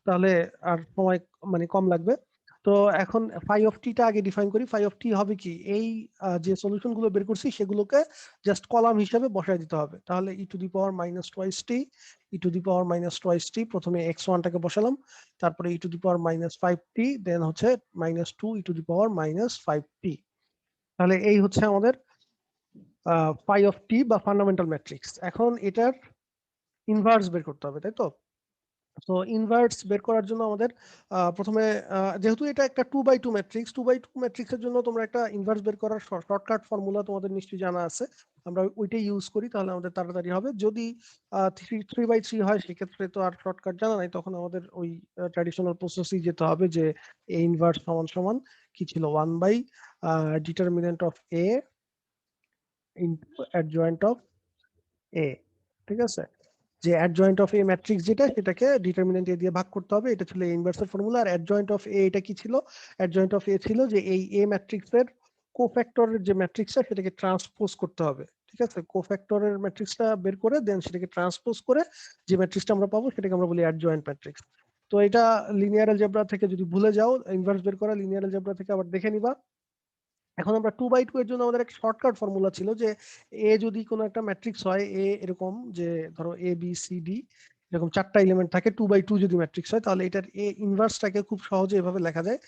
তাহলে আর সময় মানে কম লাগবে। তো এখন ফাই অফ টিটা আগে ডিফাইন করি। ফাই অফ টি হবে কি, এই যে সলিউশন গুলো বের করছি সেগুলোকে জাস্ট কলাম হিসেবে বসায় দিতে হবে। তাহলে ই to the power -2t, E to the power -2t, প্রথমে x1টাকে বসালাম, তারপরে ই টু দি পাওয়ার -5t, দেন হচ্ছে -2 ই টু দি পাওয়ার -5t। তাহলে এই হচ্ছে আমাদের ফাই অফ টি বা ফান্ডামেন্টাল ম্যাট্রিক্স। এখন এটার ইনভার্স বের করতে হবে, তাই তো। তো ইনভার্স বের করার জন্য আমাদের প্রথমে যেহেতু এটা একটা 2x2 ম্যাট্রিক্স, 2x2 ম্যাট্রিক্সের জন্য তোমরা একটা ইনভার্স বের করার শর্টকাট ফর্মুলা তোমাদের নিশ্চয়ই জানা আছে, আমরা ওইটাই ইউজ করি, তাহলে আমাদের তাড়াতাড়ি হবে। যদি 3x3 হয় সেক্ষেত্রে তো আর শর্টকাট জানা নাই, তখন আমাদের ওই ট্র্যাডিশনাল প্রসেসই যেতে হবে, যে এ ইনভার্স সমান সমান কি ছিল, 1 by determinant of A into adjoint of A, ঠিক আছে। যে অ্যাডজয়েন্ট অফ এ ম্যাট্রিক্স যেটা, সেটাকে ডিটারমিনেন্ট এ দিয়ে ভাগ করতে হবে, এটা ছিল ইনভার্সের ফর্মুলা। আর অ্যাডজয়েন্ট অফ এ এটা কি ছিল, অ্যাডজয়েন্ট অফ এ ছিল যে এই এ ম্যাট্রিক্সের কোফ্যাক্টরের যে ম্যাট্রিক্সটা সেটাকে ট্রান্সপোজ করতে হবে, ঠিক আছে। কোফ্যাক্টরের ম্যাট্রিক্সটা বের করে দেন সেটাকে ট্রান্সপোজ করে যে ম্যাট্রিক্সটা আমরা পাবো সেটাকে আমরা বলি অ্যাডজয়েন্ট ম্যাট্রিক্স। তো এটা লিনিয়ার অ্যালজেব্রা থেকে যদি ভুলে যাও, ইনভার্স বের করা লিনিয়ার অ্যালজেব্রা থেকে আবার দেখে নিবা। এখন আমরা 2x2 এর জন্য আমাদের একটা শর্টকাট ফর্মুলা ছিল, যে এ যদি কোনো একটা ম্যাট্রিক্স হয়, এ এরকম যে ধরো এ বি সি ডি এরকম 4টা এলিমেন্ট থাকে, 2x2 যদি ম্যাট্রিক্স হয়, তাহলে এটার এ ইনভার্সটাকে খুব সহজে এভাবে লেখা যায়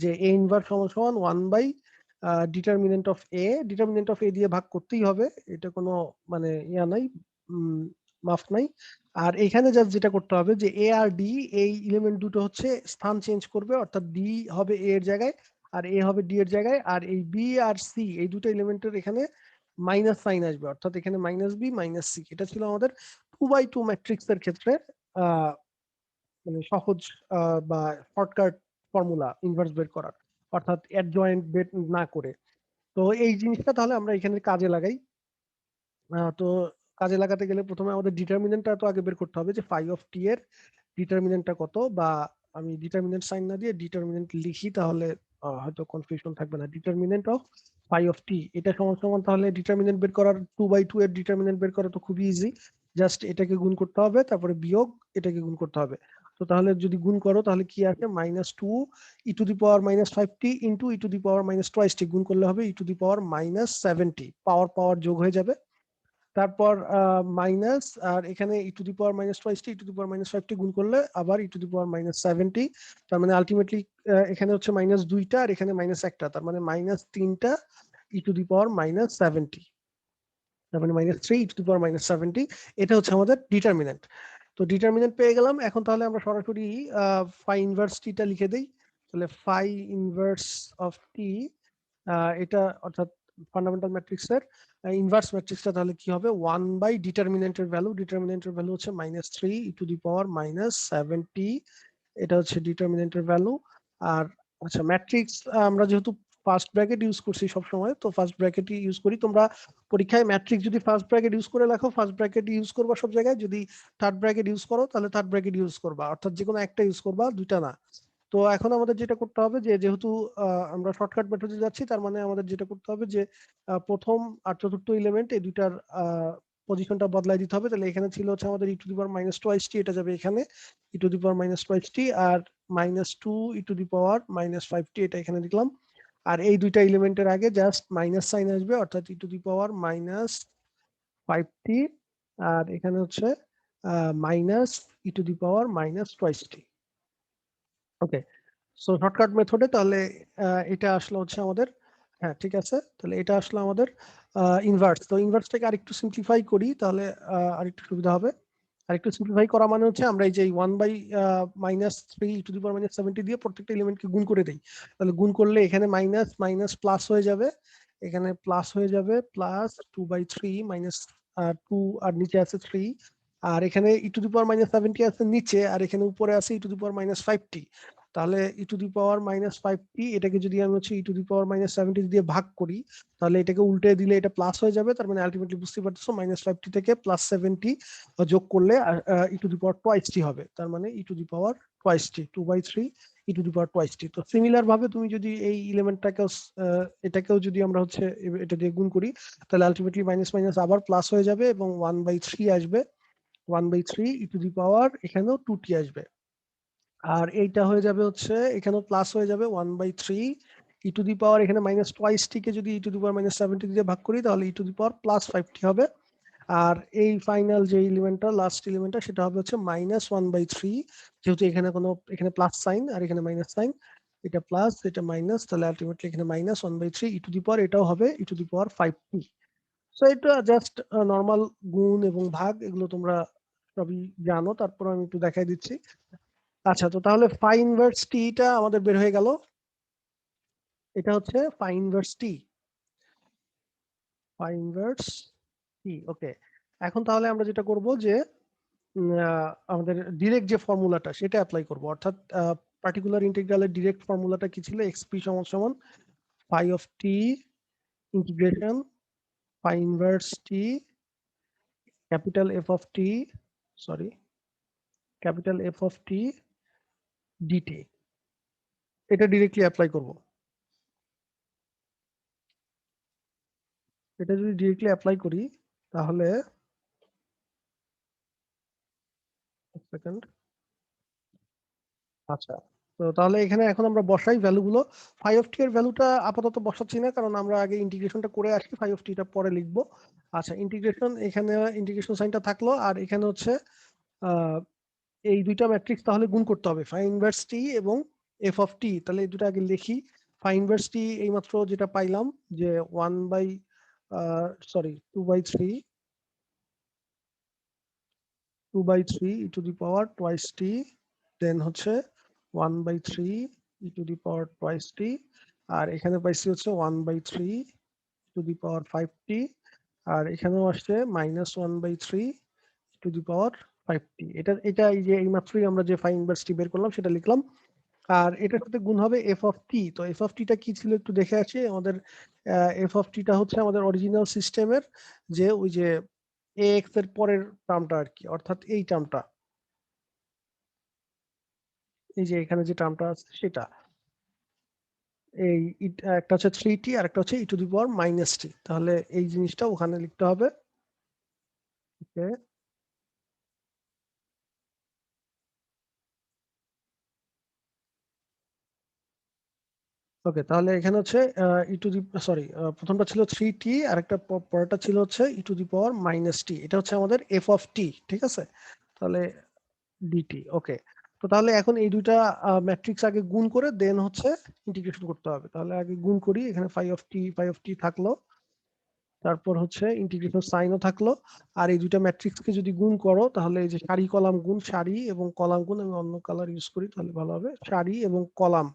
যে এ ইনভার্স সমান সমান 1 by determinant of A. Determinant of A দিয়ে ভাগ করতেই হবে, এটা কোনো মানে ইয়া নাই, মাফ নাই। আর এখানে জাস্ট যেটা করতে হবে যে এ আর ডি এই এলিমেন্ট দুটো হচ্ছে স্থান চেঞ্জ করবে, অর্থাৎ ডি হবে এ এর জায়গায় আর এ হবে ডি এর জায়গায়, আর এই বি আর সি এই দুটো এলিমেন্টের এখানে মাইনাস সাইন আসবে, অর্থাৎ এখানে -b - c। এটা ছিল আমাদের 2x2 ম্যাট্রিক্স এর ক্ষেত্রে আহ মানে সহজ বা শর্টকাট ফর্মুলা ইনভার্স বের করার, অর্থাৎ অ্যাডজয়েন্ট বের না করে। তো এই জিনিসটা তাহলে আমরা এখানে কাজে লাগাই। তো কাজে লাগাতে গেলে প্রথমে আমাদের ডিটারমিনেন্টটা তো আগে বের করতে হবে, যে ফাই অফ টি এর ডিটারমিনেন্টটা কত, বা আমি ডিটারমিনেন্ট সাইন না দিয়ে ডিটারমিনেন্ট লিখি, তাহলে হয়তো কনফিউশন থাকবে না। ডিটারমিনেন্ট অফ ফাই অফ টি, এটা সমান সমান, তাহলে ডিটারমিনেন্ট বের করার 2/2 এর ডিটারমিনেন্ট বের করা তো খুবই ইজি। জাস্ট এটাকে গুণ করতে হবে, তারপরে বিয়োগ এটাকে গুণ করতে হবে। তো তাহলে যদি গুণ করো তাহলে কি আসে, -2 e⁻⁵ ইন্টু e⁻²টি, গুণ করলে হবে e⁻⁻70, পাওয়ার পাওয়ার যোগ হয়ে যাবে। তারপর মাইনাস, আর এখানে e⁻²টি গুণ করলে আবার e⁻⁻70, তার মানে আলটিমেটলি এখানে হচ্ছে -2টা আর এখানে -1টা, তার মানে -3টা e⁻⁻70, তার মানে -3 e⁻⁻70। এটা হচ্ছে আমাদের ডিটারমিনেন্ট। তো ডিটারমিনেন্ট পেয়ে গেলাম। এখন তাহলে আমরা সরাসরি ফাই ইনভার্স টিটা লিখে দেই। তাহলে ফাই ইনভার্স অফ টি, এটা অর্থাৎ ফান্ডামেন্টাল ম্যাট্রিক্সের ইনভার্স ম্যাট্রিক্সটা তাহলে কি হবে, 1 বাই ডিটারমিনেন্টের ভ্যালু হচ্ছে -3 e⁻⁻70, এটা হচ্ছে ডিটারমিনেন্টের ভ্যালু। আর আচ্ছা, ম্যাট্রিক্স আমরা যেহেতু ফার্স্ট ব্র্যাকেট ইউজ করছি সব সময়, তো ফার্স্ট ব্র্যাকেটই ইউজ করি। তোমরা পরীক্ষায় ম্যাট্রিক্স যদি ফার্স্ট ব্র্যাকেট ইউজ করে লেখো, ফার্স্ট ব্র্যাকেট ইউজ করবা সব জায়গায়। যদি থার্ড ব্র্যাকেট ইউজ করো তাহলে থার্ড ব্র্যাকেট ইউজ করবা, অর্থাৎ যে কোনো একটা ইউজ করবা, দুইটা না। তো এখন আমাদের যেটা করতে হবে, যে যেহেতু আমরা শর্টকাট মেথডে যাচ্ছি, তার মানে আমাদের যেটা করতে হবে যে প্রথম আর চতুর্থ এলিমেন্ট এই দুইটার পজিশনটা বদলাই দিতে হবে। তাহলে এখানে ছিল হচ্ছে আমাদের e⁻⁻²টি, এটা যাবে এখানে e⁻⁻²টি, আর -2 e⁻⁻5টি, এটা এখানে লিখলাম। আর এই দুইটা এলিমেন্টের আগে জাস্ট মাইনাস সাইন আসবে, অর্থাৎ e⁻⁻5টি, আর এখানে হচ্ছে -e⁻⁻²টি। ওকে, সো শর্টকাট মেথডে তাহলে এটা আসলে হচ্ছে আমাদের, হ্যাঁ ঠিক আছে, তাহলে এটা আসলে আমাদের ইনভার্স। তো ইনভার্সটাকে আরেকটু সিম্পলিফাই করি, তাহলে আরেকটু সুবিধা হবে। আরেকটু সিম্পলিফাই করা মানে হচ্ছে আমরা এই যে 1/-3 e⁻⁻70 দিয়ে প্রত্যেকটা এলিমেন্টকে গুণ করে দেই। তাহলে গুণ করলে এখানে মাইনাস মাইনাস প্লাস হয়ে যাবে, এখানে প্লাস হয়ে যাবে, প্লাস 2/3 -2, আর নিচে আছে 3, আর এখানে e⁻⁻70 আছে নিচে, আর এখানে উপরে আছে e⁻⁻5টি। তাহলে e⁻⁻5টি, এটাকে যদি আমি হচ্ছে e⁻⁻70 দিয়ে ভাগ করি, তাহলে এটাকে উল্টে দিলে এটা প্লাস হয়ে যাবে। তার মানে আলটিমেটলি বুঝতে পারতেছো, -5টি থেকে +70 যোগ করলে e⁻²টি হবে। তার মানে e⁻²টি, 2/3 e⁻²টি। তো সিমিলার ভাবে তুমি যদি এই এলিমেন্টটাকেও এটাকেও যদি আমরা হচ্ছে এটা দিয়ে গুণ করি, তাহলে আলটিমেটলি মাইনাস মাইনাস আবার প্লাস হয়ে যাবে এবং 1/3 আসবে। 1/3 এখানেও 2টি আসবে। আর এইটা হয়ে যাবে হচ্ছে এখানেও প্লাস হয়ে যাবে 1/3 এখানে -2টিকে যদি e⁻⁻70 দিয়ে ভাগ করি, তাহলে e⁻+5টি হবে। আর এই ফাইনাল যে এলিমেন্টটা, লাস্ট এলিমেন্টটা, সেটা হবে হচ্ছে -1/3, যেহেতু এখানে প্লাস সাইন আর এখানে মাইনাস সাইন, এটা প্লাস এটা মাইনাস, তাহলে আলটিমেটলি এখানে -1/3 এটাও হবে e⁻5টি। সো এটা জাস্ট নর্মাল গুণ এবং ভাগ, এগুলো তোমরা সবই জানো, তারপর আমি একটু দেখাই দিচ্ছি। আচ্ছা, তো তাহলে ফাই ইনভার্স টিটা আমাদের বের হয়ে গেল, এটা হচ্ছে phi inverse t, phi inverse t. Okay, এখন তাহলে আমরা যেটা করব যে আমাদের ডিরেক্ট যে ফর্মুলাটা সেটা অ্যাপ্লাই করব, অর্থাৎ পার্টিকুলার ইন্টিগ্রালের ডিরেক্ট ফর্মুলাটা কি ছিল, এক্সপি সমান সমান phi of t integration phi inverse t capital f of t, sorry, capital f of t dt. এটা ডিরেক্টলি অ্যাপ্লাই করব। এটা যদি ডিরেক্টলি অ্যাপ্লাই করি তাহলে, এক সেকেন্ড, আচ্ছা, তো তাহলে এখানে এখন আমরা বসাই ভ্যালুগুলো। ফাই অফ টি এর ভ্যালুটা আপাতত বসাচ্ছি না, কারণ আমরা আগে ইন্টিগ্রেশনটা করে আসি, ফাই অফ টিটা পরে লিখবো। আচ্ছা, ইন্টিগ্রেশন, এখানে ইন্টিগ্রেশন সাইনটা থাকলো, আর এখানে হচ্ছে এই দুইটা ম্যাট্রিক্স তাহলে গুণ করতে হবে, ফাই ইনভার্স টি এবং এফ অফ টি। তাহলে এই দুটো আগে লিখি। ফাই ইনভার্স টি এইমাত্র যেটা পাইলাম, যে 2/3 e⁻²টি, দেন হচ্ছে 1/3 e⁻²টি, আর এখানে পাইছি হচ্ছে 1/3 e⁻⁵টি, আর এখানেও আসছে -1/3 e⁻⁵টি। এটা এটা এই যে এইমাত্রই আমরা যে ফাই ইনভার্স টি বের করলাম সেটা লিখলাম। আর এটার সাথে গুণ হবে এফ অফ টি। তো এফ অফ টিটা কি ছিল একটু দেখে আসি। আমাদের এফ অফ টিটা হচ্ছে আমাদের অরিজিনাল সিস্টেমের যে ওই যে এ এক্স এর পরের টার্মটা আর কি, অর্থাৎ এই টার্মটা, এই যে এখানে যে টার্মটা আছে সেটা, এই একটা হচ্ছে 3t আর একটা হচ্ছে e⁻⁻t, তাহলে এই জিনিসটা ওখানে লিখতে হবে। ওকে, ওকে, তাহলে এখানে হচ্ছে ই টু দি সরি প্রথমটা ছিল 3t আর একটা পরেরটা ছিল হচ্ছে e⁻⁻t, এটা হচ্ছে আমাদের f(t), ঠিক আছে? তাহলে ডিটি, ওকে। তো তাহলে এখন এই দুইটা ম্যাট্রিক্স আগে গুণ করে দেন হচ্ছে ইন্টিগ্রেশন করতে হবে। তাহলে আগে গুণ করি, এখানে ফাই অফ টি থাকলো, তারপর হচ্ছে ইন্টিগ্রেশন সাইনও থাকলো। আর এই দুইটা ম্যাট্রিক্সকে যদি গুণ করো তাহলে এই যে সারি কলাম গুণ, সারি এবং কলাম গুণ, আমি অন্য কালার ইউজ করি তাহলে ভালো হবে, সারি এবং কলাম।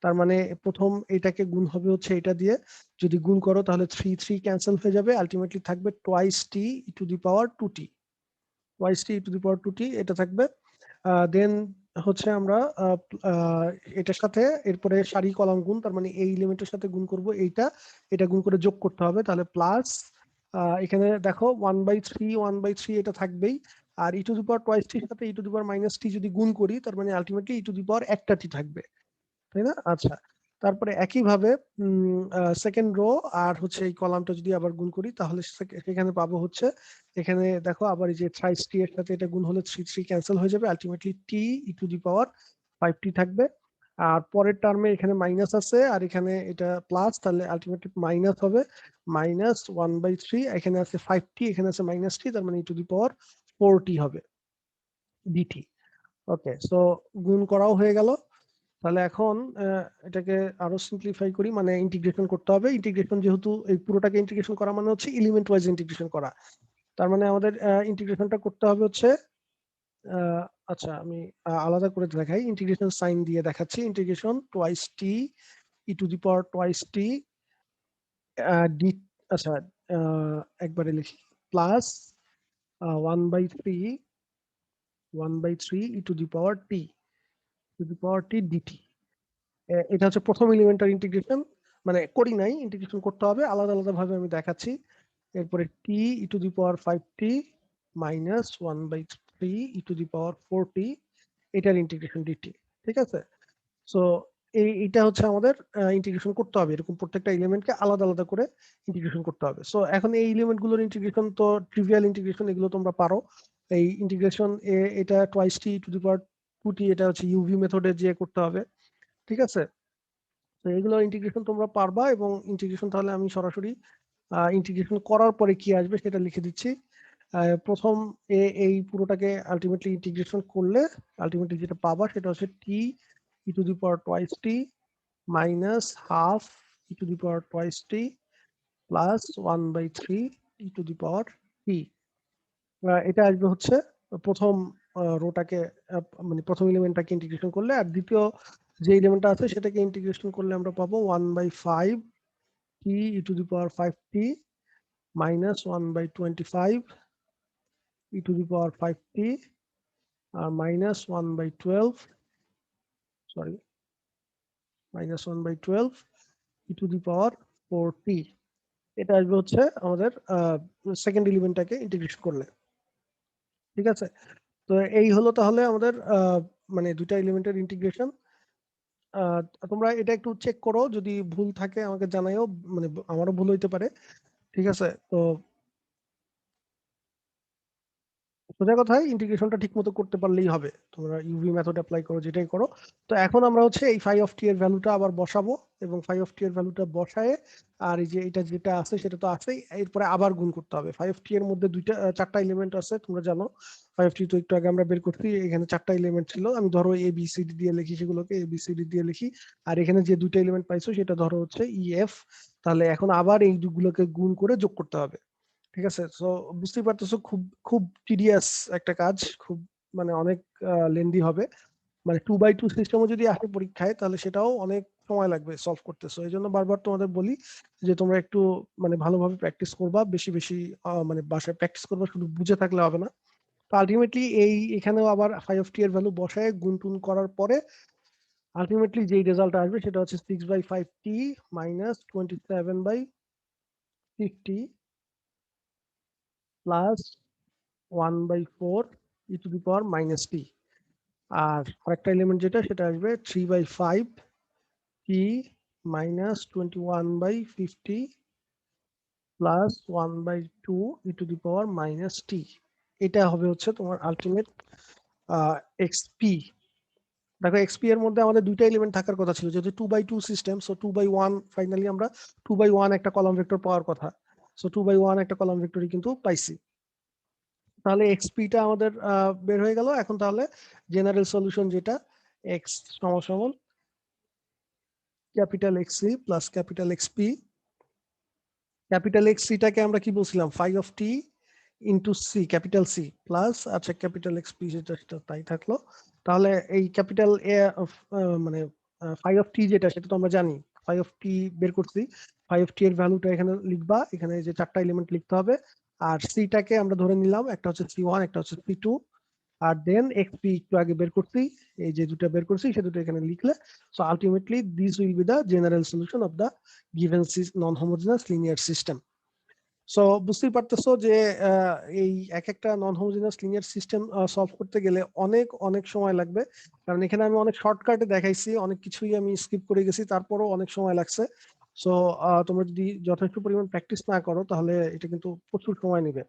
তার মানে প্রথম এটাকে গুণ হবে হচ্ছে এটা দিয়ে, যদি গুণ করো তাহলে 3 ক্যান্সেল হয়ে যাবে, আলটিমেটলি থাকবে twice t e to the power two t, এটা থাকবে। দেন হচ্ছে আমরা এটার সাথে এরপরে সারি কলাম গুণ, তার মানে এই এলিমেন্টের সাথে গুণ করব এইটা, এটা গুণ করে যোগ করতে হবে, তাহলে প্লাস এখানে দেখো 1/3 এটা থাকবেই। আর e⁻⁻টির সাথে e⁻⁻টি যদি গুণ করি তার মানে আলটিমেটলি একটা টি থাকবে, তাই না? আচ্ছা, তারপরে একইভাবে সেকেন্ড রো আর হচ্ছে এই কলামটা যদি আবার গুণ করি তাহলে সেখানে পাবো হচ্ছে, এখানে দেখো আবার এই যে থ্রাইস টি এর সাথে এটা গুণ হলে 3 ক্যান্সেল হয়ে যাবে, আলটিমেটলি টি e⁻⁵ থাকবে। আর পরের টার্মে এখানে মাইনাস আছে আর এখানে এটা প্লাস, তাহলে আলটিমেটলি মাইনাস হবে, -1/3, এখানে আছে 5t, এখানে আছে -t, তার মানে e⁻⁴ হবে ডিটি। ওকে, সো গুণ করাও হয়ে গেল। তাহলে এখন এটাকে আরো সিম্পলিফাই করি, মানে ইন্টিগ্রেশন করতে হবে। ইন্টিগ্রেশন যেহেতু এই পুরোটাকে ইন্টিগ্রেশন করা মানে হচ্ছে এলিমেন্ট ওয়াইজ ইন্টিগ্রেশন করা, তার মানে আমাদের ইন্টিগ্রেশনটা করতে হবে হচ্ছে আহ, আচ্ছা আমি আলাদা করে দেখাই, ইন্টিগ্রেশন সাইন দিয়ে দেখাচ্ছি। ইন্টিগ্রেশন টোয়াইস টি ডি, আচ্ছা একবারে লিখি, প্লাস 1/3 e⁻টি ডিটি। এটা হচ্ছে প্রথম এলিমেন্টার ইন্টিগ্রেশন, মানে করি নাই, ইন্টিগ্রেশন করতে হবে, আলাদা আলাদা ভাবে আমি দেখাচ্ছি। এরপরে t e⁻⁵ -1/3 e⁻⁴ এটার ইন্টিগ্রেশন ডিটি, ঠিক আছে? সো এইটা হচ্ছে আমাদের ইন্টিগ্রেশন করতে হবে, এরকম প্রত্যেকটা এলিমেন্টকে আলাদা আলাদা করে ইন্টিগ্রেশন করতে হবে। সো এখন এই এলিমেন্ট গুলোর ইন্টিগ্রেশন তো ট্রিভিয়াল ইন্টিগ্রেশন, এগুলো তোমরা পারো। এই ইন্টিগ্রেশন এটা টোয়াইস টি e⁻⁴ এটা হচ্ছে ইউভি মেথডে যে করতে হবে, ঠিক আছে? তো এগুলো ইন্টিগ্রেশন তোমরা পারবা, এবং ইন্টিগ্রেশন তাহলে আমি সরাসরি ইন্টিগ্রেশন করার পরে কি আসবে সেটা লিখে দিচ্ছি। প্রথম এই পুরোটাকে আলটিমেটলি ইন্টিগ্রেশন করলে আলটিমেটলি যেটা পাবা সেটা হচ্ছে t e⁻⁻ -half e⁻⁻t plus 1/3 e⁻t। এটা আসবে হচ্ছে প্রথম রোটাকে, মানে প্রথম এলিমেন্টটাকে ইন্টিগ্রেশন করলে, আর দ্বিতীয় যে এলিমেন্টটা আছে সেটাকে ইন্টিগ্রেশন করলে আমরা পাবো 1/5 t e⁻⁵t -1/25 e⁻⁵t আর -1/12, সরি, -1/12 e⁻⁴t। এটা আসবে হচ্ছে আমাদের সেকেন্ড এলিমেন্টটাকে ইন্টিগ্রেশন করলে, ঠিক আছে? তো এই হলো তাহলে আমাদের মানে দুইটা এলিমেন্টের ইন্টিগ্রেশন। তোমরা এটা একটু চেক করো, যদি ভুল থাকে আমাকে জানাইও, মানে আমারও ভুল হইতে পারে, ঠিক আছে? তো সোজা কথায় ইন্টিগ্রেশনটা ঠিক মতো করতে পারলেই হবে, তোমরা ইউভি মেথড অ্যাপ্লাই করো, যেটাই করো। তো এখন আমরা হচ্ছে এই φ(t) এর ভ্যালুটা আবার বসাবো, এবং φ(t) এর ভ্যালুটা বসায়, আর এই যে এটা যেটা আছে সেটা তো আছেই, এরপরে আবার গুণ করতে হবে। φ(t) এর মধ্যে চারটা এলিমেন্ট আছে, তোমরা জানো। φ(t) তো একটু আগে আমরা বের করছি, এখানে চারটা এলিমেন্ট ছিল, আমি ধরো ABCD দিয়ে লিখি, সেগুলোকে ABCD দিয়ে লিখি। আর এখানে যে দুইটা এলিমেন্ট পাইছো সেটা ধরো হচ্ছে EF। তাহলে এখন আবার এই দুগুলোকে গুণ করে যোগ করতে হবে, ঠিক আছে? তো বুঝতেই পারতেছো, খুব খুব টিডিয়াস একটা কাজ, খুব মানে অনেক লেন্দি হবে। মানে 2x2 সিস্টেমও যদি আসে পরীক্ষায় তাহলে সেটাও অনেক সময় লাগবে সলভ করতে। সো এই জন্য বারবার তোমাদের বলি যে তোমরা একটু মানে ভালোভাবে প্র্যাকটিস করবা, বেশি বেশি মানে বাসায় প্র্যাকটিস করবা, শুধু বুঝে থাকলে হবে না। তো আলটিমেটলি এখানেও আবার φ(t) এর ভ্যালু বসায় গুণ টুন করার পরে আলটিমেটলি যেই রেজাল্ট আসবে সেটা হচ্ছে 6/5t -27/50 প্লাস 1/4 e⁻⁻t। আর আরেকটা এলিমেন্ট যেটা সেটা আসবে 3/5 t minus 21/50 plus 1/2 e to the power minus t, এটা হবে হচ্ছে তোমার আলটিমেট এক্সপি। দেখো এক্সপি এর মধ্যে আমাদের দুইটা এলিমেন্ট থাকার কথা ছিল, যেহেতু 2/2 সিস্টেম, সো 2/1 ফাইনালি আমরা 2/1 একটা কলাম ভেক্টর পাওয়ার কথা, সো 2/1 একটা কলাম ভেক্টরই কিন্তু পাইছি। তাহলে এক্সপিটা আমাদের বের হয়ে গেল। এখন তাহলে জেনারেল সলিউশন যেটা এক্স সমান capital X c plus capital X p. Capital এক্সিটাকে আমরা কি বলছিলাম, phi of t into c, capital C plus, আচ্ছা ক্যাপিটাল এক্সপি যেটা সেটা তাই থাকলো। তাহলে এই ক্যাপিটাল এ মানে ফাই অফ টি যেটা সেটা তো আমরা জানি, ফাই অফ টি বের করছি। ফাই অফ টি এর ভ্যালুটা এখানে লিখবা, এখানে যে চারটা এলিমেন্ট লিখতে হবে। আর সিটাকে আমরা ধরে নিলাম, একটা হচ্ছে সি1, একটা হচ্ছে সি2, আর দেন এক্সপি একটু আগে বের করছি, এই যে দুটো বের করছি সে দুটো এখানে লিখলে। So ultimately this will be the general solution of the given non homogeneous linear system. So বুঝতেই পারতেছো যে এই এক একটা নন হোমোজেনাস লিনিয়ার সিস্টেম সলভ করতে গেলে অনেক অনেক সময় লাগবে, কারণ এখানে আমি অনেক শর্টকাটে দেখাইছি, অনেক কিছুই আমি স্কিপ করে গেছি, তারপরও অনেক সময় লাগছে। সো তোমরা যদি যথেষ্ট পরিমাণ প্র্যাকটিস না করো তাহলে এটা কিন্তু প্রচুর সময় নেবে।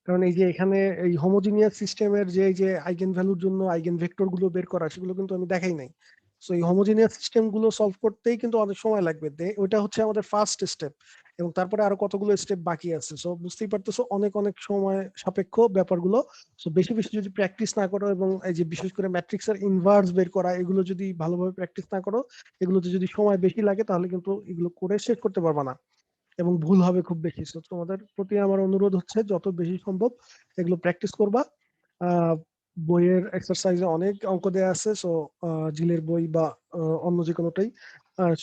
কারণ এই যে এখানে এই হোমোজিনিয়াস সিস্টেমের যে এই যে আইগেন ভ্যালুর জন্য আইগেন ভেক্টর গুলো বের করা, সেগুলো কিন্তু আমি দেখাই নাই। সো এই হোমোজিনিয়াস সিস্টেম গুলো সলভ করতেই কিন্তু অনেক সময় লাগবে, ওইটা হচ্ছে আমাদের ফার্স্ট স্টেপ, এবং তারপরে আরো কতগুলো স্টেপ বাকি আছে। সো বুঝতেই পারতেছো অনেক অনেক সময় সাপেক্ষ ব্যাপারগুলো। সো বেশি বেশি যদি প্র্যাকটিস না করো, এবং এই যে বিশেষ করে ম্যাট্রিক্সের ইনভার্স বের করা, এগুলো যদি ভালোভাবে প্র্যাকটিস না করো, এগুলোতে যদি সময় বেশি লাগে তাহলে কিন্তু এগুলো করে শেষ করতে পারবা না, এবং ভুল হবে খুব বেশি। সো তোমাদের প্রতি আমার অনুরোধ হচ্ছে যত বেশি সম্ভব এগুলো প্র্যাকটিস করবা। আহ বইয়ের এক্সারসাইজে অনেক অঙ্ক দেয়া আছে, সো জিলের বই বা অন্য যে কোনোটাই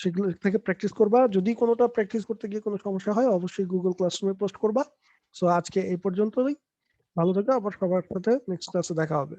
সেগুলো থেকে প্র্যাকটিস করবা। যদি কোনোটা প্র্যাকটিস করতে গিয়ে কোনো সমস্যা হয় অবশ্যই গুগল ক্লাসরুমে পোস্ট করবা। সো আজকে এই পর্যন্তই, ভালো থেকো, আবার সবার সাথে নেক্সট ক্লাসে দেখা হবে।